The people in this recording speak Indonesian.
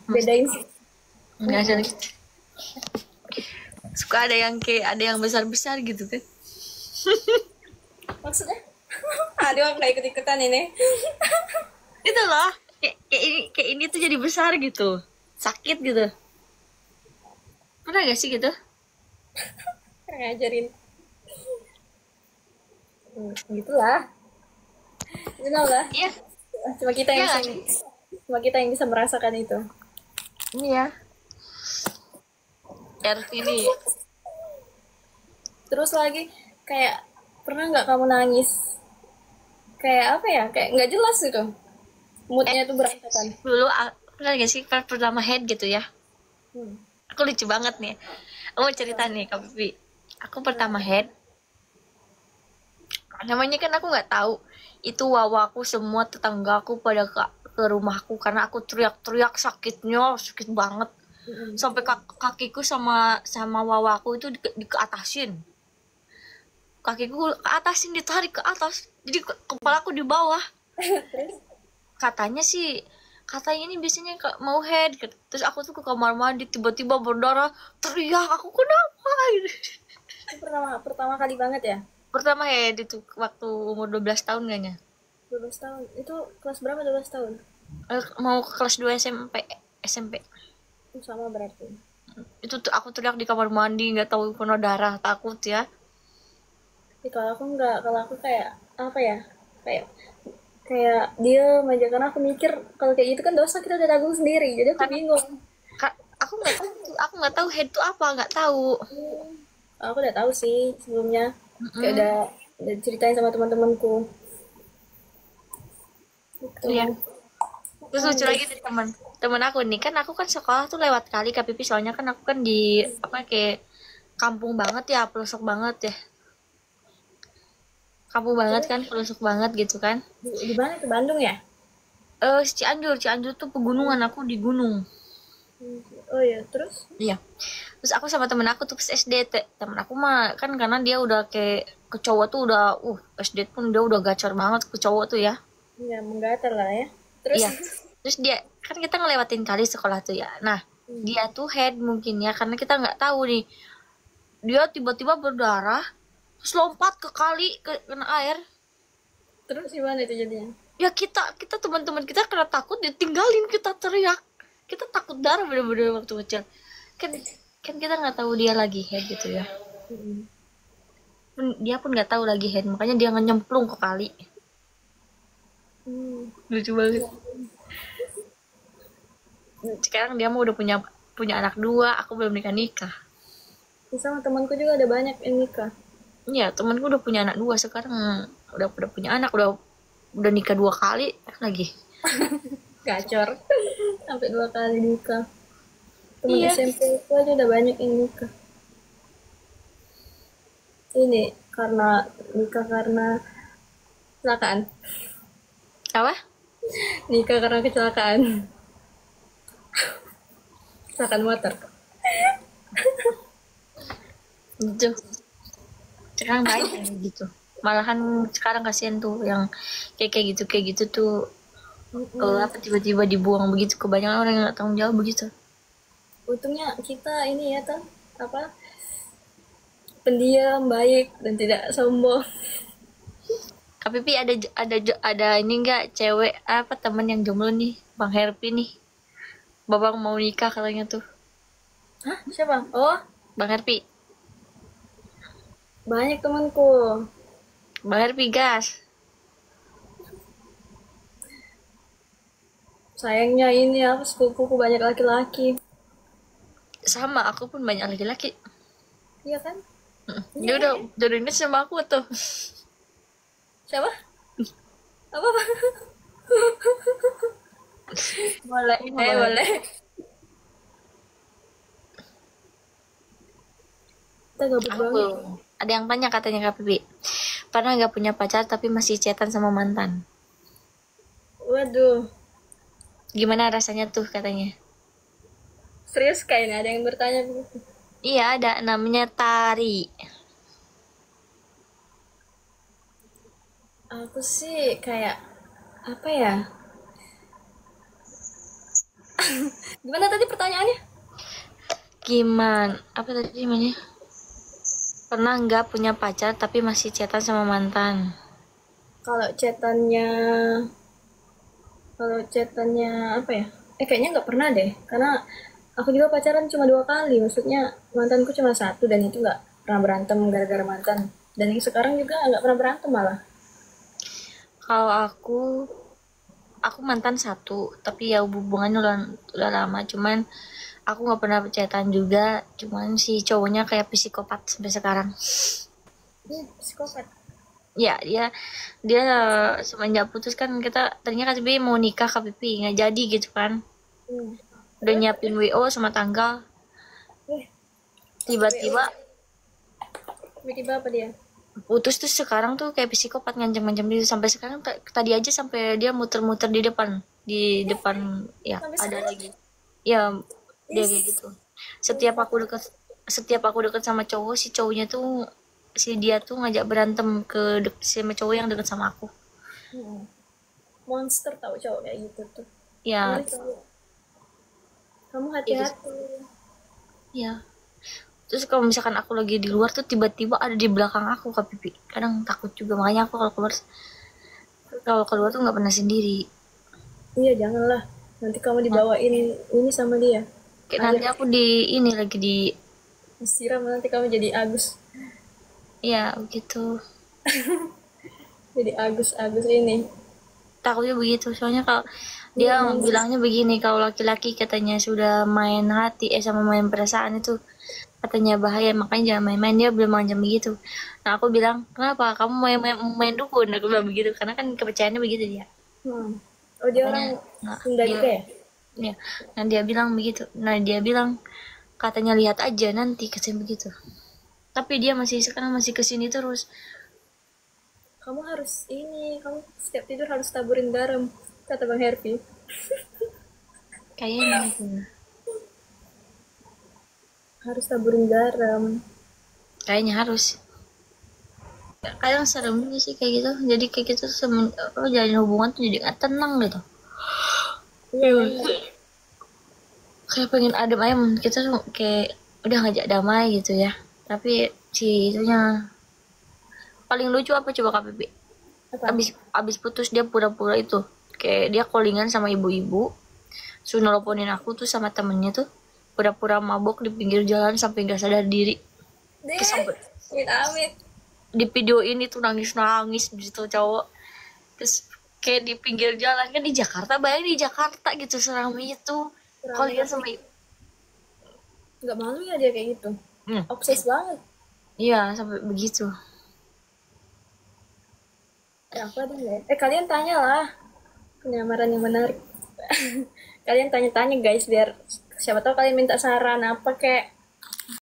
Bedain sih. Nggak ada. Suka ada yang kayak ada yang besar-besar gitu kan. Maksudnya? Aduh, aku nggak ikut-ikutan ini. Itu loh, kayak ini tuh jadi besar gitu. Sakit gitu. Pernah gak sih gitu? Ngajarin. Gitulah. You know lah. Iya, Cuma kita iya yang bisa nggak sih? cuma kita yang bisa merasakan itu. Iya. RT ini Terus lagi kayak pernah nggak kamu nangis? Kayak apa ya? Kayak nggak jelas gitu. Moodnya tuh berantakan. dulu pernah gak sih pas pertama head gitu ya? Hmm. Aku lucu banget nih. Aku mau cerita nih Kak Pipi. Aku pertama head, namanya kan aku nggak tahu. Itu wawaku semua tetanggaku pada ke rumahku karena aku teriak-teriak sakitnya sakit banget Mm-mm. sampai kakiku sama sama wawaku itu ke atasin, kakiku ke atasin ditarik ke atas jadi kepalaku di bawah. Terus Katanya sih katanya ini biasanya mau head gitu. Terus aku tuh ke kamar mandi tiba-tiba berdarah teriak aku kenapa gitu. itu pertama pertama kali banget ya? Pertama head itu waktu umur 12 tahun kayaknya. 12 tahun. Itu kelas berapa 12 tahun? Mau ke kelas 2 SMP. Sama berarti. Itu tuh aku teriak di kamar mandi nggak tahu penuh darah takut ya. Kalau aku nggak, kalau aku kayak apa ya? Kayak kayak dia aja karena aku mikir kalau kayak gitu kan dosa kita udah tanggung sendiri. Jadi aku Karena bingung. aku nggak tahu head itu apa nggak tahu. Aku udah tahu sih sebelumnya. Kayak Mm-mm. udah ceritain sama teman-temanku. Iya. Gitu. Terus lucu lagi dari teman teman aku nih kan aku kan sekolah tuh lewat kali Kak Pipi soalnya kan aku kan di apa kayak kampung banget ya pelosok banget ya, kampung banget Terus kan pelosok banget gitu kan. di mana tuh, Bandung ya? Cianjur Cianjur tuh pegunungan aku di gunung. Oh ya, terus? Iya. Terus aku sama temen aku tuh pas SD temen aku mah kan karena dia udah kayak ke cowok tuh udah SD pun dia udah gacor banget ke cowok tuh ya. Ya menggatal lah ya. Terus Iya. Terus dia kan kita ngelewatin kali sekolah tuh ya. Nah, dia tuh head mungkin ya karena kita nggak tahu nih. Dia tiba-tiba berdarah terus lompat ke kali ke kena air. terus gimana itu jadinya? Ya kita kita teman-teman kita karena takut ditinggalin kita teriak. Kita takut darah bener-bener waktu kecil. Kan kan kita nggak tahu dia lagi head gitu ya. Mm-mm. Dia pun nggak tahu lagi head makanya dia nyemplung ke kali. Hmm. Lucu banget. Sekarang dia mau udah punya punya anak dua, aku belum nikah nikah. Sama temanku juga ada banyak yang nikah. Iya temanku udah punya anak dua sekarang, udah punya anak udah nikah dua kali lagi. Gacor. Sampai 2 kali nikah. Teman Iya. SMP itu aja udah banyak yang nikah. Ini karena nikah karena kecelakaan. Apa? Nikah karena kecelakaan. Kecelakaan motor. Gitu. Sekarang banyak yang gitu. Malahan sekarang kasihan tuh yang kayak gitu tuh Mm-mm. apa tiba-tiba dibuang begitu kebanyakan orang yang nggak tanggung jawab begitu. Untungnya kita ini ya tuh apa pendiam, baik dan tidak sombong. Kak Pipi ada ini nggak cewek apa temen yang jomblo nih Bang Herpi nih. Babang mau nikah katanya tuh. Hah? Siapa? Oh, Bang Herpi. banyak temanku. Bang Herpi gas. Sayangnya ini apa sepupuku banyak laki-laki. Sama aku pun banyak laki-laki. Iya kan? Dia udah jodohin sama aku tuh. Siapa? Apa? Boleh. Boleh. Kita gabut Aku banget. belum. Ada yang tanya katanya Kak Pipi. Pernah nggak punya pacar tapi masih chatan sama mantan? Waduh, Gimana rasanya tuh katanya? serius kayaknya ada yang bertanya begitu. Iya ada namanya Tari. Aku sih kayak apa ya? Gimana tadi pertanyaannya? Gimana? Apa tadi namanya? Pernah nggak punya pacar tapi masih chatan sama mantan? Kalau chatannya, kalau chatannya apa ya? Kayaknya nggak pernah deh, karena aku juga pacaran cuma 2 kali. Maksudnya mantanku cuma satu dan itu nggak pernah berantem gara-gara mantan. Dan yang sekarang juga nggak pernah berantem malah. Kalau aku mantan satu, tapi ya hubungannya udah lama. Cuman aku nggak pernah chatan juga. Cuman si cowoknya kayak psikopat sampai sekarang. Psikopat. Ya dia semenjak putus kan kita ternyata KTB mau nikah KPP nggak jadi gitu kan. Hmm. Udah nyiapin WO sama tanggal. Eh, Tiba-tiba tiba-tiba apa dia? putus tuh sekarang tuh kayak psikopat ngancam-ngancam diri sampai sekarang tadi aja sampai dia muter-muter di depan ya Sampai ada sekarang? lagi ya dia kayak Is. gitu setiap aku deket sama cowok si cowoknya tuh si dia tuh ngajak berantem sama cowok yang deket sama aku Hmm. Monster tahu cowok kayak gitu tuh. ya Ngeri tahu. Kamu ya, hati-hati. ya. Terus kalau misalkan aku lagi di luar tuh tiba-tiba ada di belakang aku Kak Pipi kadang takut juga makanya aku kalau keluar tuh nggak pernah sendiri. Iya, janganlah. Nanti kamu dibawain ini sama dia. Kayak Air nanti aku di ini lagi di disiram nanti kamu jadi Agus. ya begitu Jadi Agus ini. takutnya begitu soalnya kalau dia bilangnya begini kalau laki-laki katanya sudah main hati sama main perasaan itu katanya bahaya makanya jangan main-main dia belum macam begitu. Nah aku bilang kenapa kamu main dukun aku bilang begitu karena kan kepercayaannya begitu dia Hmm. Oh, dia makanya orang nah Sunda dia juga ya? ya nah dia bilang begitu nah dia bilang katanya lihat aja nanti katanya begitu tapi dia masih sekarang masih kesini terus. Kamu harus ini, kamu setiap tidur harus taburin garam, kata Bang Hervi. Kayaknya gitu. Harus taburin garam. Kayaknya harus kadang serem juga sih kayak gitu jadi kayak gitu jalin hubungan tuh jadi gak tenang gitu. Iya, bener. Kayak pengen adem ayam kita tuh kayak udah ngajak damai gitu ya tapi si itunya paling lucu apa coba KPP Apa? abis putus dia pura-pura itu kayak dia callingan sama ibu-ibu suruh nelponin aku tuh sama temennya tuh pura-pura mabok di pinggir jalan sampai gak sadar diri Deh, kesambet amit-amit. di video ini tuh nangis-nangis gitu cowok terus kayak di pinggir jalan kan di Jakarta bayang di Jakarta gitu seramai itu kalau Rame lihat tapi sama nggak malu ya dia kayak gitu. hmm, Obses banget. iya sampai begitu Ya, apa deh ya? Kalian tanyalah penyamaran yang menarik. Kalian tanya-tanya guys biar siapa tahu kalian minta saran apa kek.